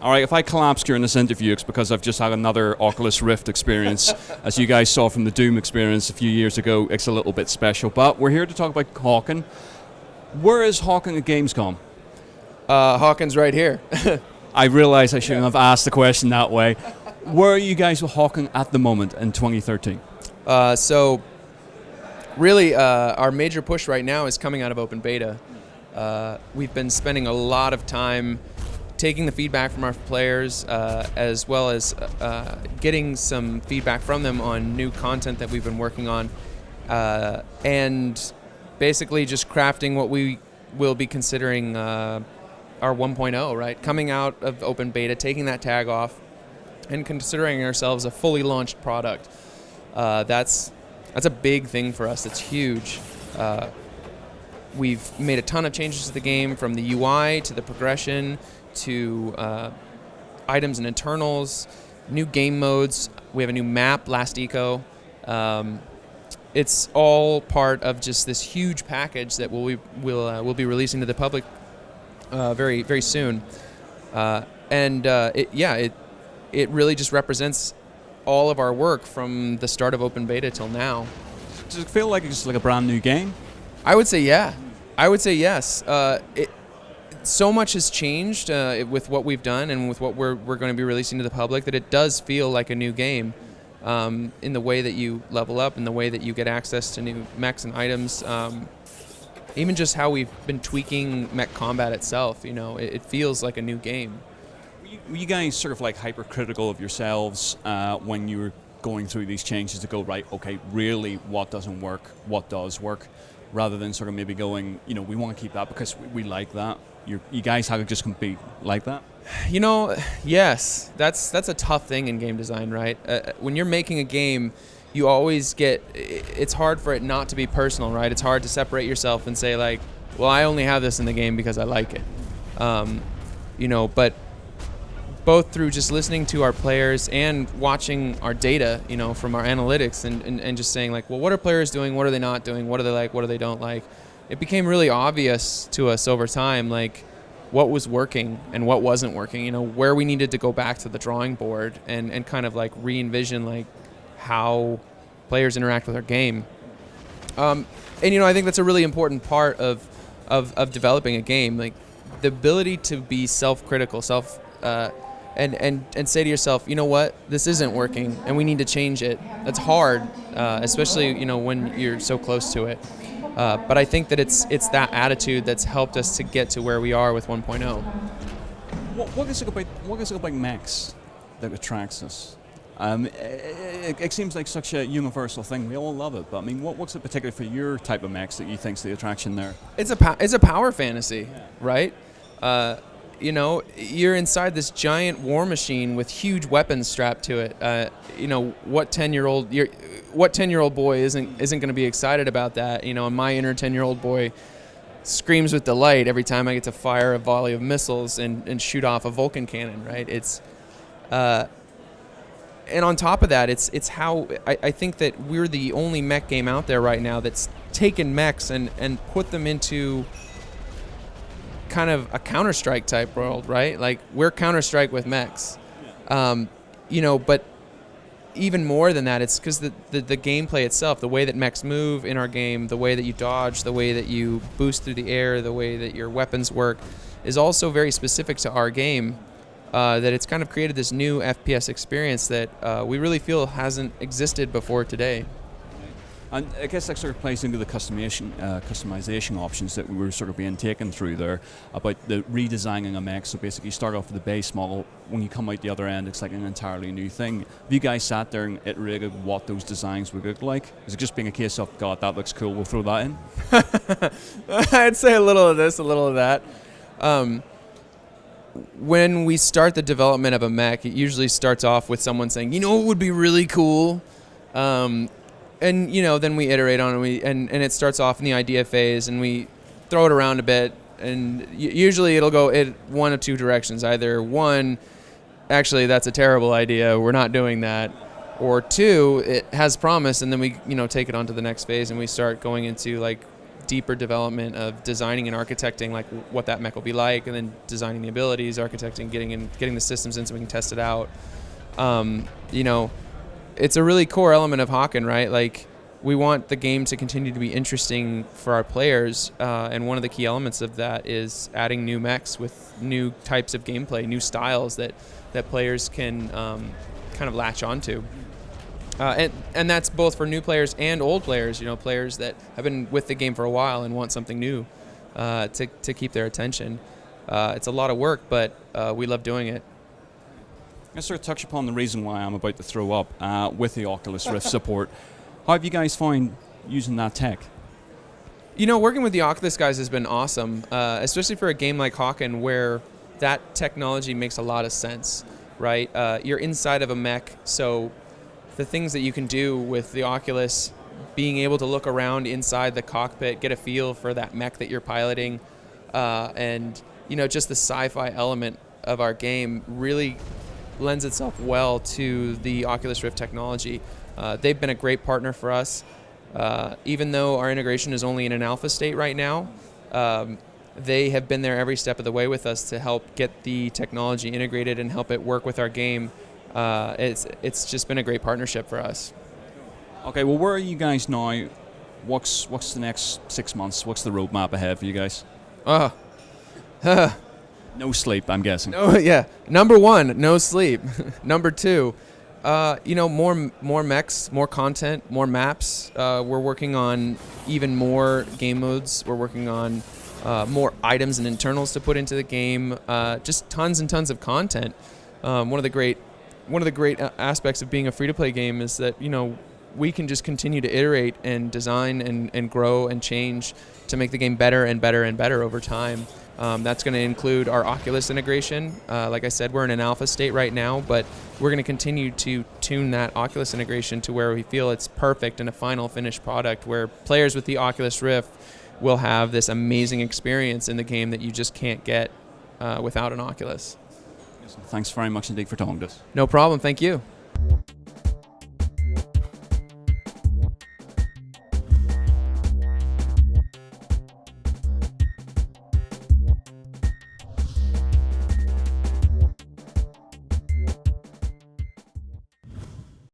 All right, if I collapse during this interview, it's because I've just had another Oculus Rift experience. As you guys saw from the Doom experience a few years ago, it's a little bit special. But we're here to talk about Hawken. Where is Hawken at Gamescom? Hawken's right here. I realize I shouldn't have asked the question that way. Where are you guys with Hawken at the moment in 2013? So really, our major push right now is coming out of open beta. We've been spending a lot of time taking the feedback from our players, as well as getting some feedback from them on new content that we've been working on, and basically just crafting what we will be considering our 1.0, right? Coming out of open beta, taking that tag off, and considering ourselves a fully launched product. That's a big thing for us. It's huge. We've made a ton of changes to the game, from the UI to the progression to items and internals, new game modes. We have a new map, Last Eco. It's all part of just this huge package that we'll be releasing to the public very, very soon. It really just represents all of our work from the start of open beta till now. Does it feel like it's just like a brand new game? I would say yeah. I would say yes. So much has changed with what we've done and with what we're going to be releasing to the public that it does feel like a new game, in the way that you level up, in the way that you get access to new mechs and items, even just how we've been tweaking mech combat itself. You know, it feels like a new game. Were you guys sort of like hypercritical of yourselves when you were going through these changes to go, right, okay, really what doesn't work, what does work, rather than sort of maybe going, you know, we want to keep that because we like that? You guys had to just compete like that? You know, yes. That's a tough thing in game design, right? When you're making a game, you always it's hard for it not to be personal, right? It's hard to separate yourself and say, like, well, I only have this in the game because I like it. You know, but both through just listening to our players and watching our data, you know, from our analytics and just saying, like, well, what are players doing? What are they not doing? What do they like? What do they don't like? It became really obvious to us over time, like, what was working and what wasn't working, you know, where we needed to go back to the drawing board and kind of like re-envision like how players interact with our game. And, you know, I think that's a really important part of developing a game, like the ability to be self-critical, and say to yourself, you know what, this isn't working and we need to change it. That's hard, especially, you know, when you're so close to it. But I think that it's that attitude that's helped us to get to where we are with 1.0. What is it about mechs that attracts us? It seems like such a universal thing. We all love it, but I mean, what's it particularly for your type of mechs that you think's the attraction there? It's a power fantasy, right? You know, you're inside this giant war machine with huge weapons strapped to it. You know, what 10-year-old boy isn't going to be excited about that? You know, and my inner 10-year-old boy screams with delight every time I get to fire a volley of missiles and shoot off a Vulcan cannon, right? It's and on top of that, it's how I think that we're the only mech game out there right now that's taken mechs and put them into kind of a Counter-Strike type world, right? Like, we're Counter-Strike with mechs. You know, but even more than that, it's because the gameplay itself, the way that mechs move in our game, the way that you dodge, the way that you boost through the air, the way that your weapons work, is also very specific to our game, that it's kind of created this new FPS experience that we really feel hasn't existed before today. And I guess that sort of plays into the customization options that we were sort of being taken through there about the redesigning a mech. So basically you start off with the base model. When you come out the other end, it's like an entirely new thing. Have you guys sat there and iterated what those designs would look like? Is it just being a case of, God, that looks cool, we'll throw that in? I'd say a little of this, a little of that. When we start the development of a mech, it usually starts off with someone saying, you know what would be really cool? And, you know, then we iterate on it, and it starts off in the idea phase, and we throw it around a bit, and usually it'll go in one of two directions. Either one, actually, that's a terrible idea, we're not doing that. or 2, it has promise, and then we take it on to the next phase, and we start going into like deeper development of designing and architecting like what that mech will be like, and then designing the abilities, architecting, getting the systems in so we can test it out. It's a really core element of Hawken, right? Like, we want the game to continue to be interesting for our players, and one of the key elements of that is adding new mechs with new types of gameplay, new styles that players can kind of latch onto. And that's both for new players and old players, players that have been with the game for a while and want something new to keep their attention. It's a lot of work, but we love doing it. Let's sort of touch upon the reason why I'm about to throw up with the Oculus Rift support. How have you guys found using that tech? Working with the Oculus guys has been awesome, especially for a game like Hawken, where that technology makes a lot of sense, right? You're inside of a mech, so the things that you can do with the Oculus, being able to look around inside the cockpit, get a feel for that mech that you're piloting, and just the sci-fi element of our game really lends itself well to the Oculus Rift technology. They've been a great partner for us. Even though our integration is only in an alpha state right now, they have been there every step of the way with us to help get the technology integrated and help it work with our game. It's just been a great partnership for us. Okay, well, where are you guys now? What's the next 6 months? What's the roadmap ahead for you guys? No sleep, I'm guessing. No, yeah. Number 1, no sleep. Number 2, more mechs, more content, more maps. We're working on even more game modes. We're working on more items and internals to put into the game. Just tons and tons of content. One of the great aspects of being a free-to-play game is that we can just continue to iterate and design and grow and change to make the game better and better and better over time. That's going to include our Oculus integration. Like I said, we're in an alpha state right now, but we're going to continue to tune that Oculus integration to where we feel it's perfect in a final finished product, where players with the Oculus Rift will have this amazing experience in the game that you just can't get without an Oculus. Thanks very much indeed for talking to us. No problem. Thank you.